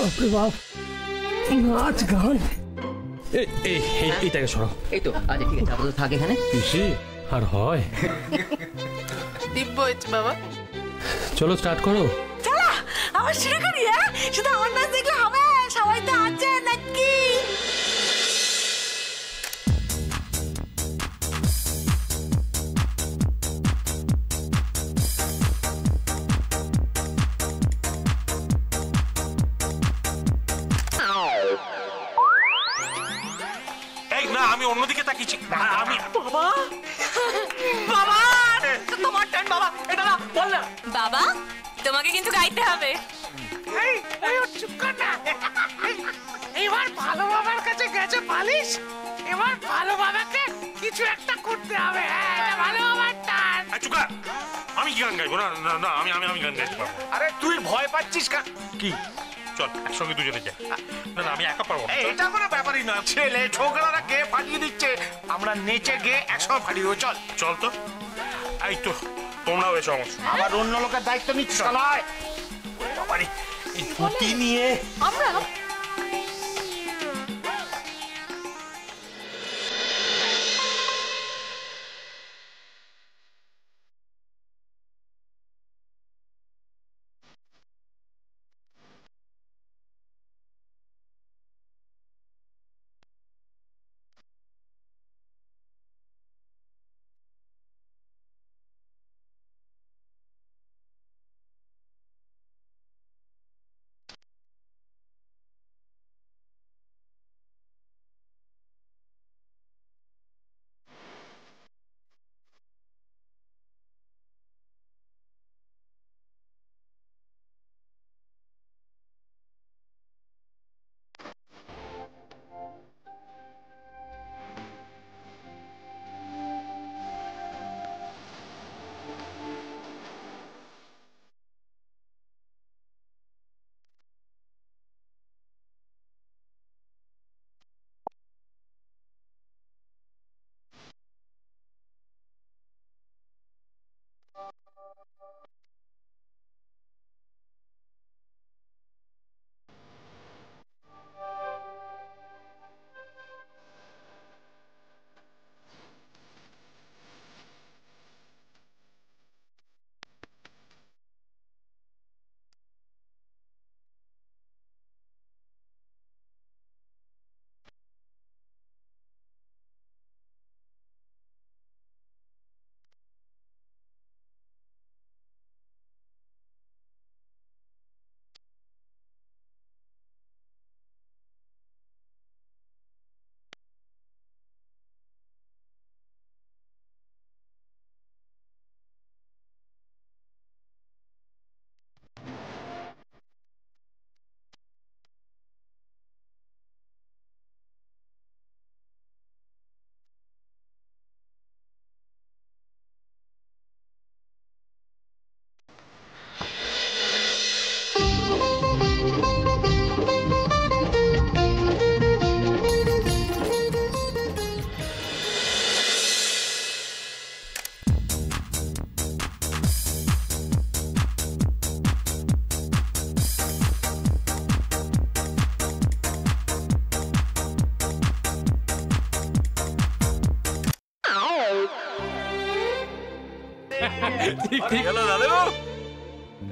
বাপরে বাপ, নাচ গান। এইটাকে সরাও। এই তো আচ্ছা ঠিক আছে, আপাতত থাক এখানে। পিসি আর হয় দিব্য হয়েছে বাবা। চলো স্টার্ট করো। চলো আবার শুরু করি। হ্যাঁ, শুধু আমার নাচ দেখলে হবে, সবাই তো আছে নাকি? আমি অন্যদিকে তাকিয়েছি। আমি বাবা বাবা তোমার টান বাবা, এটা না বল না। বাবা তোমাকে কিন্তু গাইতে হবে। চুপ কর না। এবার ভালো বাবার কাছে গেছে পালিশ, এবার ভালো বাবাকে কিছু একটা করতে হবে। ভালো বাবার টান। আমি গান গাইবো না, না আমি আমি আমি গান গাইতে পারবো। আরে তুই ভয় পাচ্ছিস কি? চল একসঙ্গে দুজনে যাই। না না আমি একা পারবো না। এটা কোনো ব্যাপারই না, ছেলে ছোকরারা গে ফাটিয়ে দিচ্ছে, আমরা নেচে গে একসঙ্গে ফাটিয়ে দেবো। চল চল তো। এই তো তোমরাও এসো আমার সঙ্গে। আবার অন্য লোকের দায়িত্ব নিচ্ছিস নয়। বাবারে এই পুঁতি নিয়ে আমরা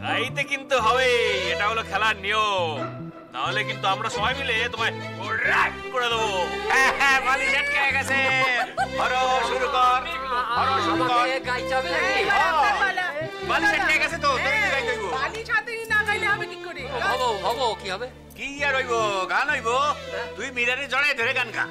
গাইতে কিন্তু হবে, এটা হলো খেলার নিয়ম। তাহলে কিন্তু আমরা সবাই মিলে তোমায় করে দেবো। বালি ঝটকে গেছে। হরো শুরু কর, হরো শুরু কর। বালি ঝটকে গেছে তো, তুমি গাই কইবো। বালি সাথে না গাইলে হবে কি করে? হবো হবো কি হবে? কি আর হইবো, গান হইবো। তুই মিরারে জড়াই ধরে গান গা।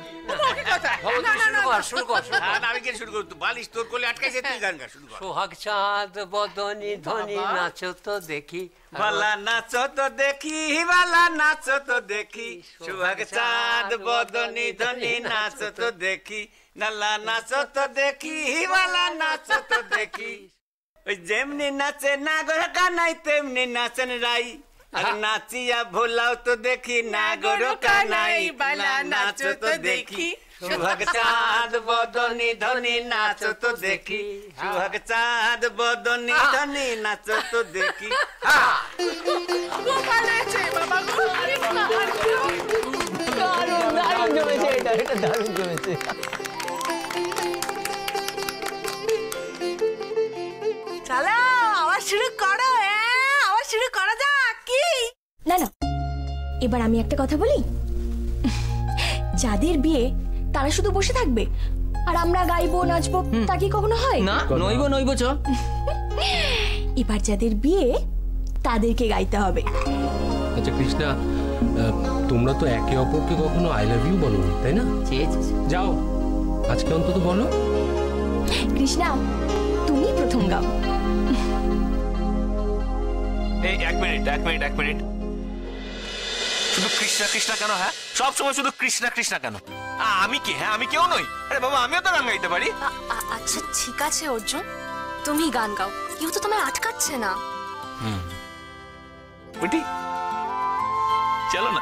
শুরু কর। আমি কেন শুরু করব? বালিশ তোর কোলে আটকাইছে, তুই গান গা, শুরু কর। সোহাগ চাঁদ বদনি ধনি নাচো তো দেখি, বালা নাচো তো দেখি, বালা নাচো তো দেখি, সোহাগ চাঁদ বদনি ধনি নাচো তো দেখি, নালা নাচো তো দেখি, বালা নাচো তো দেখি। ওই যেমনি নাচে নাগর কানাই তেমনি নাচেন রাই, अरे नाचिया भुलाओ तो देखी नागरो कानाई बाला नाचो तो देखी सुहाग चाँद बदनी धनी नाचो तो देखी सुहाग चाँद बदनी धनी नाचो तो देखी চলো আবার শুরু করো, আবার শুরু করা যাক কি? না না, এবার আমি একটা কথা বলি, যাদের বিয়ে তারা শুধু বসে থাকবে আর আমরা গাইবো নাচবো, তা কি কখনো হয়? না, নইবো নইবো চ। এবার যাদের বিয়ে তাদেরকে গাইতে হবে। আচ্ছা কৃষ্ণা, তোমরা তো একে অপরকে কখনো আই লাভ ইউ বলোনি, তাই না? যাও আজকে অন্তত বলো। কৃষ্ণা, তুমি প্রথম গাও। এই এক মিনিট শুধু কৃষ্ণা কৃষ্ণা কেন? হ্যাঁ, সব সময় শুধু কৃষ্ণা কৃষ্ণা কেন? আমি কি? হ্যাঁ, আমি কেউ নই? আরে বাবা, আমিও তো গান গাইতে পারি। আচ্ছা ঠিক আছে অর্জুন, তুমি গান গাও, কেউ তো তোমায় আটকাচ্ছে না। বুটি চলো না।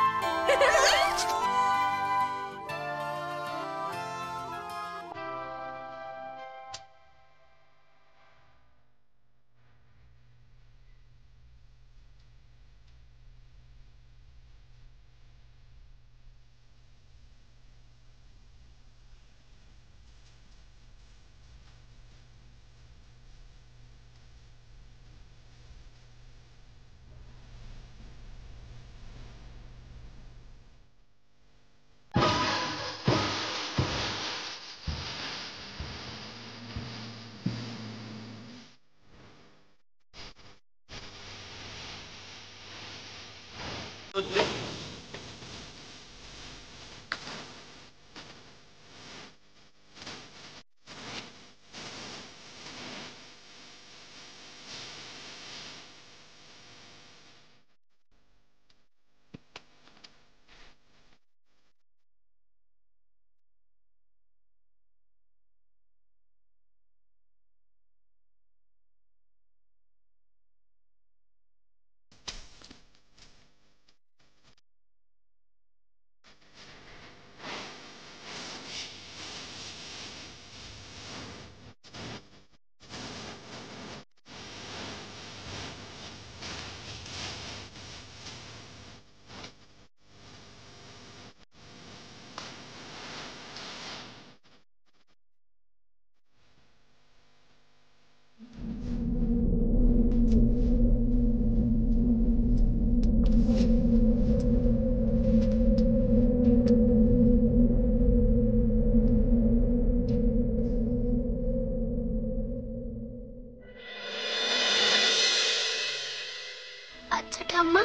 আচ্ছা ঠাম্মা,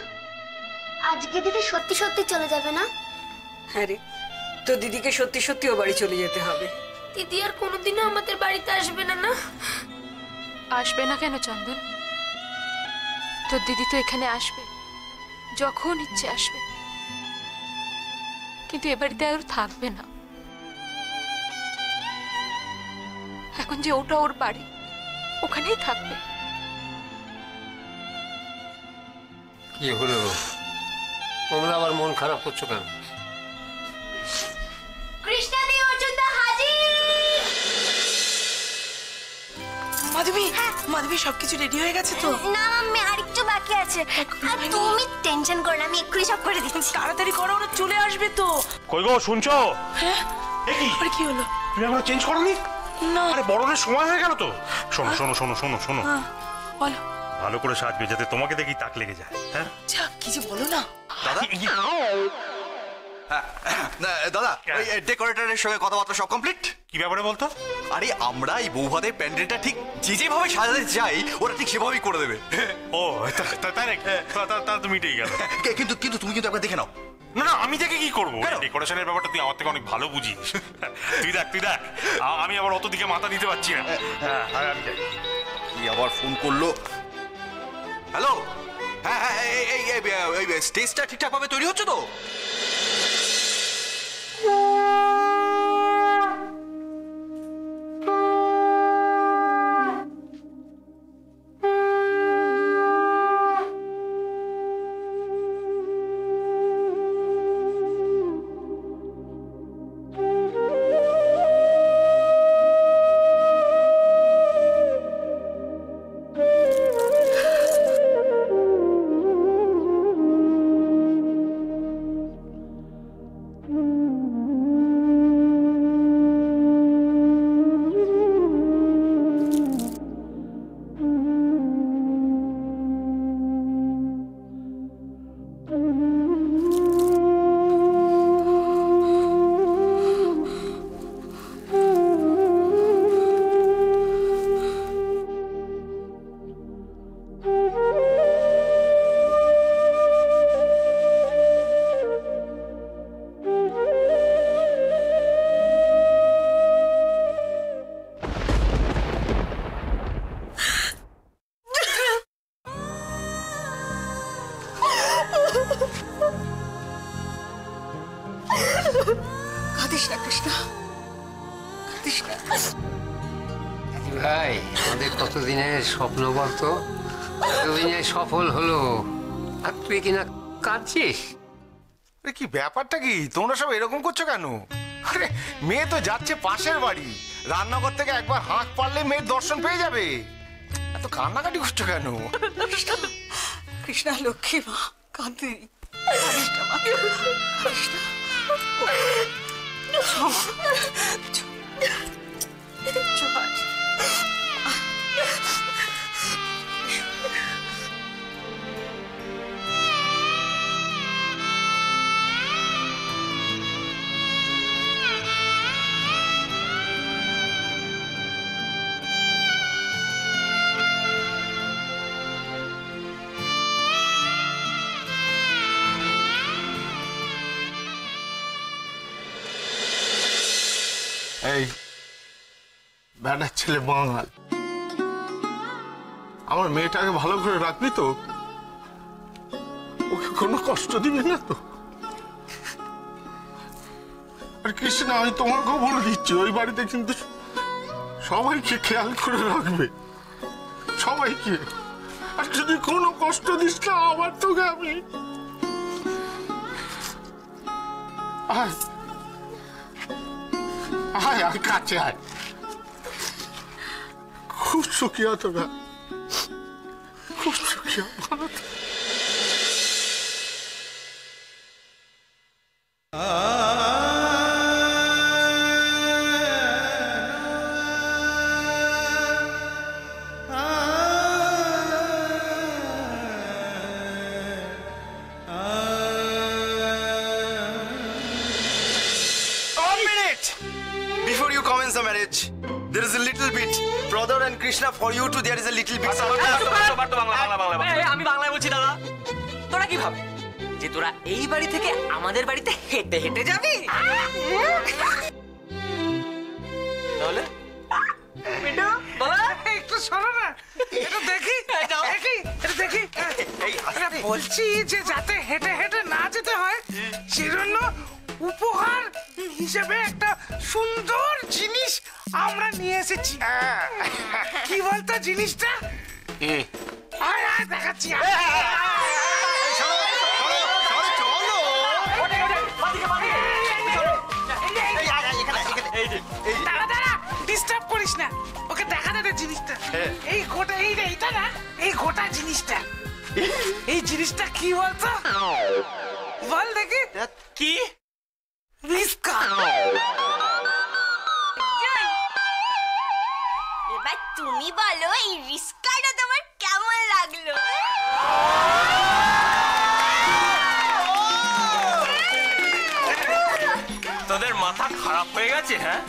আজকে দিদি সত্যি সত্যি চলে যাবে না? হ্যাঁ রে, তো দিদিকে সত্যি সত্যি ও বাড়ি চলে যেতে হবে। দিদি আর কোনোদিনও আমাদের বাড়িতে আসবে না? না আসবে না কেন চন্দন? তোর দিদি তো এখানে আসবে, যখন ইচ্ছে আসবে, কিন্তু এ বাড়িতে আর থাকবে না। এখন যে ওটা ওর বাড়ি, ওখানেই থাকবে। কি হলো তোমরা আবার মন খারাপ করছো কেন? কৃষ্ণা দি অর্জুন দা হাজির। মাধবী, মাধবী সবকিছু রেডি হয়ে গেছে তো? না মাম্মি, আরেকটু বাকি আছে। আর তুমি টেনশন করো না, আমি এক্ষুনি সব করে দিচ্ছি। তাড়াতাড়ি করো, ওরা চলে আসবে তো। কই গো, শুনছো? হ্যাঁ, কি আরে কি হলো? তুমি এখনো চেঞ্জ করোনি? না। আরে বড়নের সময় হয়ে গেল তো। শোনো শোনো শোনো শোনো শোনো, বলো। ভালো করে সাজবে যাতে তোমাকে দেখি তাক লেগে যায়। হ্যাঁ যা, কি যে বলো না। দাদা, দাদা ওই ডেকোরেটরের সঙ্গে কথাবার্তা সব কমপ্লিট? কি ব্যাপারে বলতো? আরে আমরা এই বৌভাতের প্যান্ডেলটা ঠিক যেভাবে সাজাতে চাই ওরা ঠিক সেভাবেই করে দেবে। ও তাই নাকি? তা তো মিটেই গেল। কিন্তু কিন্তু তুমি কিন্তু একবার দেখে নাও। না না, আমি দেখে কি করবো? ডেকোরেশনের ব্যাপারটা তুই আমার থেকে অনেক ভালো বুঝিস। তুই দেখ, আমি আবার অত দিকে মাথা দিতে পারছি না। কি আবার ফোন করলো? হ্যালো, হ্যাঁ হ্যাঁ, এই স্টেজটা ঠিকঠাক ভাবে তৈরি হচ্ছে তো? ভাই আমাদের কতদিনের স্বপ্ন বলতো, এতদিনে সফল হলো, আর তুই কিনা কাঁদছিস? কি ব্যাপারটা কি? তোমরা সব এরকম করছো কেন? আরে মেয়ে তো যাচ্ছে পাশের বাড়ি, রান্নাঘর থেকে একবার হাঁক পারলে মেয়ের দর্শন পেয়ে যাবে। এত কান্নাকাটি করছো কেন? কৃষ্ণা লক্ষ্মী মা, কাঁদে এই ব্যাটার ছেলে বাঙাল, আমার মেয়েটাকে ভালো করে রাখবি তো? ওকে কোনো কষ্ট দিবি না তো? আর কৃষ্ণ, আমি তোমাকেও বলে দিচ্ছি, ওই বাড়িতে কিন্তু সবাইকে খেয়াল করে রাখবে, সবাইকে। আর যদি কোনো কষ্ট দিস না, আবার তোকে আমি আয় আয় কাছে আয়। খুব সুখিয়া তোরা, খুব Sukhia. The marriage, there is a little bit brother and Krishna for you too, there is a little bit আমি বাংলায় বলছি দাদা। তোরা কি ভাবে যে তোরা এই বাড়ি থেকে আমাদের বাড়িতে হেঁটে হেঁটে যাবি? তাহলে একটু শোনো না, এটা দেখি এটা দেখি। বলছি যে যাতে হেঁটে হেঁটে না যেতে হয়, সেজন্য উপহার হিসেবে একটা সুন্দর জিনিস আমরা নিয়ে এসেছি। কি বলতো জিনিসটা? দেখাচ্ছি। ডিস্টার্ব করিস না, ওকে দেখাতে দে জিনিসটা। এই গোটা এইটা না, এই গোটা জিনিসটা, এই জিনিসটা কি বলতো? বল দেখি কি? রিস্কা। এবার তুমি বলো এই রিস্কাটা তোমার কেমন লাগলো? তোদের মাথা খারাপ হয়ে গেছে? হ্যাঁ,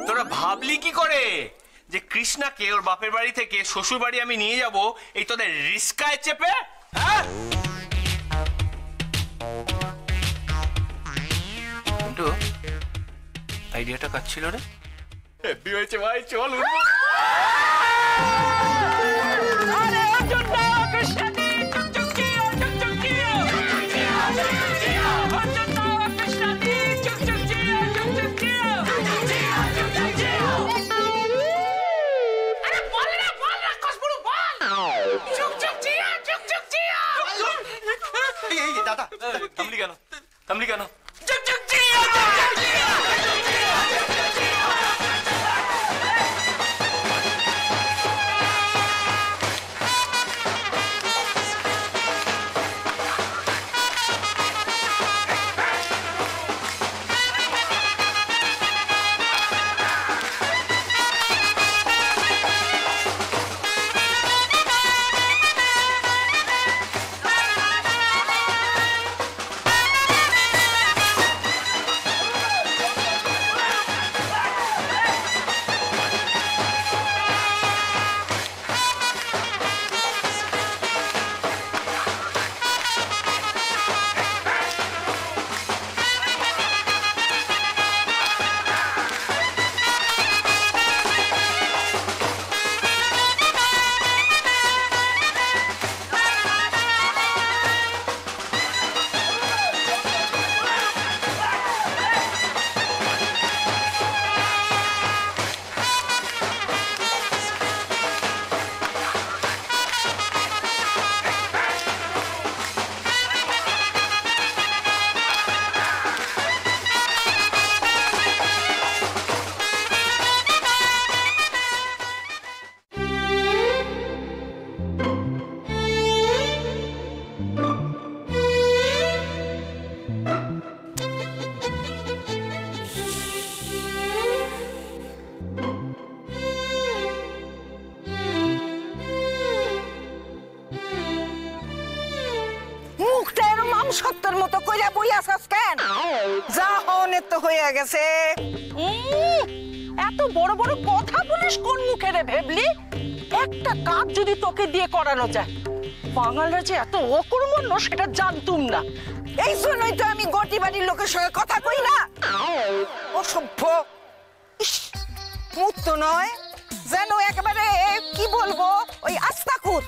তোরা ভাবলি কি করে যে কৃষ্ণাকে ওর বাপের বাড়ি থেকে শ্বশুর বাড়ি আমি নিয়ে যাব এই তোদের রিস্কায় চেপে? হ্যাঁ, আইডিয়াটা কাজ ছিল রে। হেভি হয়েছে ভাই, চল উঠবো। দাদা থামলি কেন? থামলি কেন? সত্যের মতো কইরা বই আসাস কেন? যা হনের তো হয়ে গেছে। এত বড় বড় কথা বলিস কোন মুখে রে ভেবলি? একটা কাজ যদি তোকে দিয়ে করানো যায়, বাঙালরা যে এত অকর্মণ্য সেটা জানতুম না। এই জন্যই তো আমি গটি বাড়ির লোকের সঙ্গে কথা কই না। অসভ্য, মুখ তো নয় যেন একেবারে কি বলবো ওই আস্তাকুর।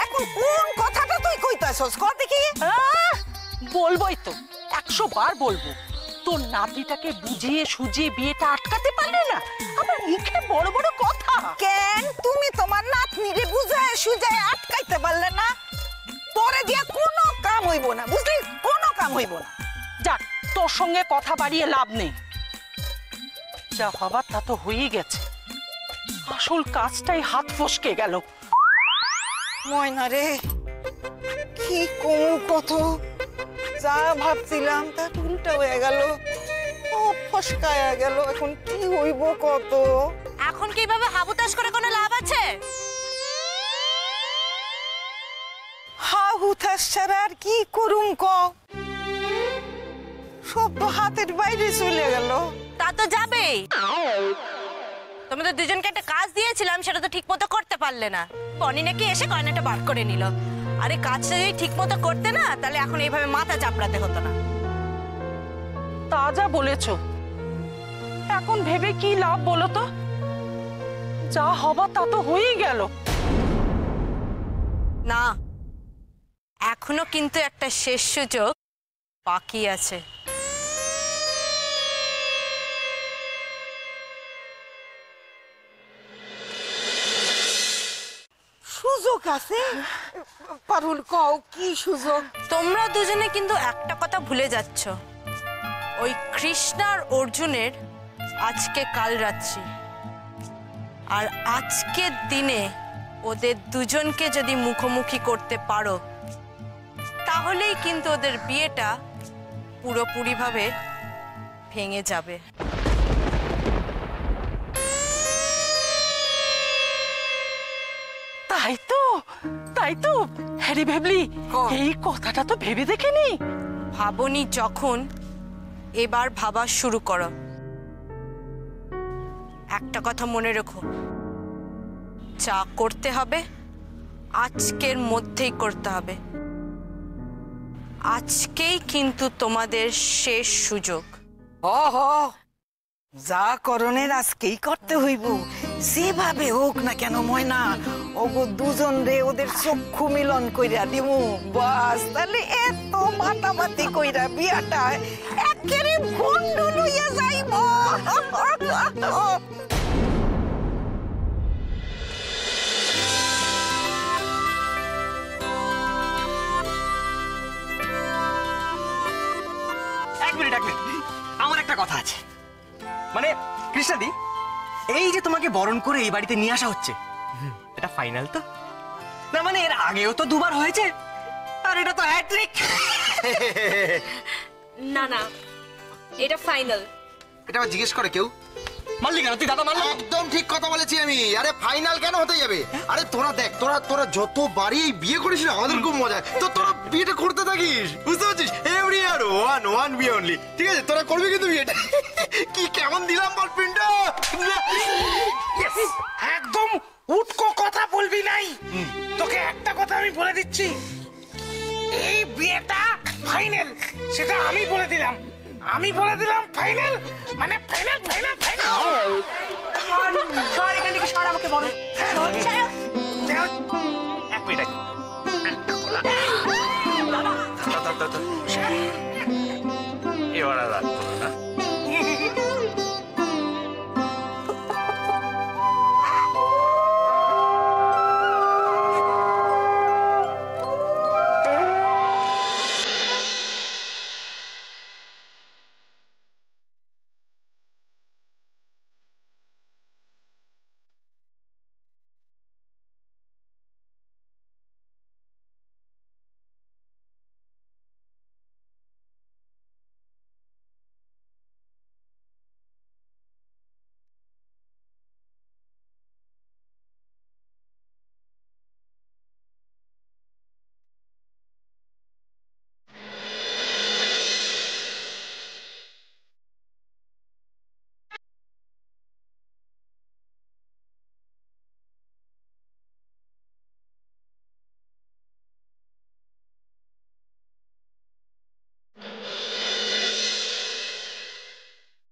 এখন কোন কথাটা তুই কইতাছস কর দেখি। বলবোই তো, 100 বার বলবো। তোর নাতিটাকে বুঝিয়ে সুজিয়ে বিয়েটা আটকাতে পারলে না, আবার মুখে বড় বড় কথা। কেন তুমি তোমার নাতনিরে বুঝায় সুজায় আটকাইতে পারলে না? তোরে দিয়া কোনো কাম হইব না, বুঝলি? কোনো কাম হইব না। যাক, তোর সঙ্গে কথা বাড়িয়ে লাভ নেই। যা হবার তা তো হয়েই গেছে, আসল কাজটাই হাত ফসকে গেল। ময়না রে, কি কোন কত যা ভাবছিলাম তা উল্টা হয়ে গেল, ও ফসকায়া গেল। এখন কি হইব কত? এখন কিভাবে হাবুতাস করে কোনো লাভ আছে? হাবুতাস ছাড়া আর কি করুম ক? সব তো হাতের বাইরে চলে গেল। তা তো যাবেই। তোমাদের দুজনকে একটা কাজ দিয়েছিলাম, সেটা তো ঠিক মতো করতে পারলে না। পনি নাকি এসে গয়নাটা বার করে নিল। আরে কাজটা যদি ঠিক মতো করতে না, তাহলে এখন এইভাবে মাথা চাপড়াতে হতো না। তা যা বলেছ, এখন ভেবে কি লাভ বলো তো? যা হবার তা তো হয়েই গেল। না, এখনো কিন্তু একটা শেষ সুযোগ বাকি আছে। সুযোগ আছে? পারুল কও কি সুযোগ? তোমরা দুজনে কিন্তু একটা কথা ভুলে যাচ্ছ। ওই কৃষ্ণার অর্জুনের আজকে কাল রাত্রি, আর আজকের দিনে ওদের দুজনকে যদি মুখোমুখি করতে পারো, তাহলেই কিন্তু ওদের বিয়েটা পুরোপুরিভাবে ভেঙে যাবে। তাই তো হ্যারি ভেবলি, এই কথাটা তো ভেবে দেখেনি। ভাবনি যখন, এবার ভাবা শুরু করো। একটা কথা মনে রেখো, যা করতে হবে আজকের মধ্যেই করতে হবে। আজকেই কিন্তু তোমাদের শেষ সুযোগ। যা করণের আজকেই করতে হইব, যেভাবে হোক না কেন ময়না। ওগো দুজন রে ওদের চক্ষু মিলন কইরা দিমু, বাস তাহলে এত মাতামাতি কইরা বিয়াটা একেবারে ভন্ডুল হইয়া যাইব। এক মিনিট, আমার একটা কথা আছে। মানে কৃষ্ণাদি, এই যে তোমাকে বরণ করে এই বাড়িতে নিয়ে আসা হচ্ছে, এটা ফাইনাল তো না? মানে এর আগেও তো দুবার হয়েছে, আর এটা তো হ্যাট্রিক। না না, এটা ফাইনাল। এটা আবার জিজ্ঞেস করে কেউ? মারলি কেন তুই? দাদা মারলি? একদম ঠিক কথা বলেছি আমি। আরে ফাইনাল কেন হতে যাবে? আরে তোরা দেখ, তোরা যতবারই বিয়ে করিস না, আমাদের খুব মজা। তো তোরা বিয়েটা করতে থাকিস, বুঝতে পারছিস? এভরি ইয়ার ওয়ান বিয়ে অনলি। ঠিক আছে, তোরা করবি কিন্তু বিয়েটা। কি কেমন দিলাম বল পিন্ডা? একদম উটকো কথা বলবি নাই। তোকে একটা কথা আমি বলে দিচ্ছি, এই বিয়েটা ফাইনাল, সেটা আমি বলে দিলাম। ফাইনাল মানে ফাইনাল। সর এখান থেকে, সর আমাকে বলো।